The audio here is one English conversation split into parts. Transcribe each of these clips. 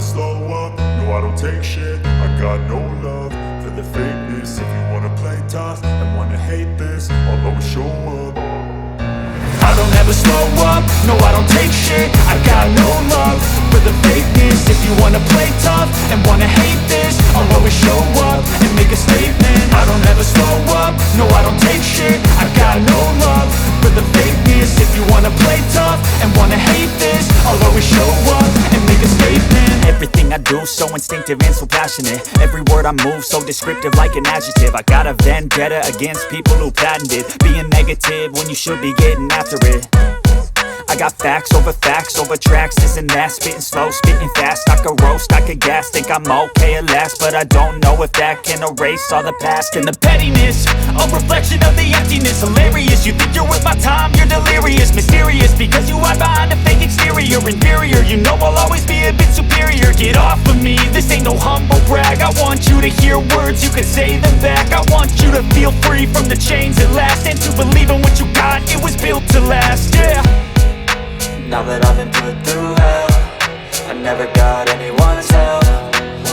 slow up, no I don't take shit. I got no love for the fakeness. If you wanna play tough and wanna hate this, I'll always show up. I don't ever slow up, no I don't take shit. I got no love for the fakeness. If you wanna play tough and wanna hate this, I'll always show up and make a statement. I don't ever slow up, no I don't take shit. I got no love for the fakeness. If you wanna play tough and wanna hate this, I'll always show up and make a statement. Everything I do so instinctive and so passionate. Every word I move so descriptive like an adjective. I got a vendetta against people who patented being negative when you should be getting after it. I got facts over tracks, this and that. Spitting slow, spitting fast, I could roast, I could gas. Think I'm okay at last, but I don't know if that can erase all the past. And the pettiness, a reflection of the emptiness. Hilarious, you think you're worth my time, you're delirious. Mysterious, because you hide behind a fake exterior. Inferior, you know I'll always be a bit superior. Get off of me, this ain't no humble brag. I want you to hear words, you can say them back. I want you to feel free from the chains at last, and to believe in what you got, it was built to last, yeah. Now that I've been put through hell, I never got anyone's help.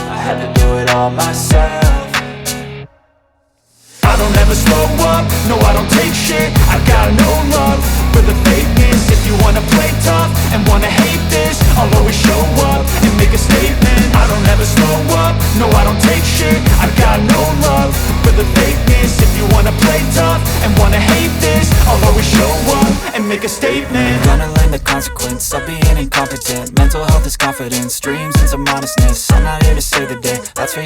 I had to do it all myself. I don't ever slow up, no I don't take shit. I got no love for the fakeness. If you wanna play tough and wanna hate this, I'll always show up and make a statement. I don't ever slow up, no I don't take shit. I got no love for the fakeness. If you wanna play tough and wanna hate this, I'll always show up and make a statement. Gonna learn the consequence of being incompetent. Mental health is confidence, dreams and some honestness. I'm not here to save the day, that's for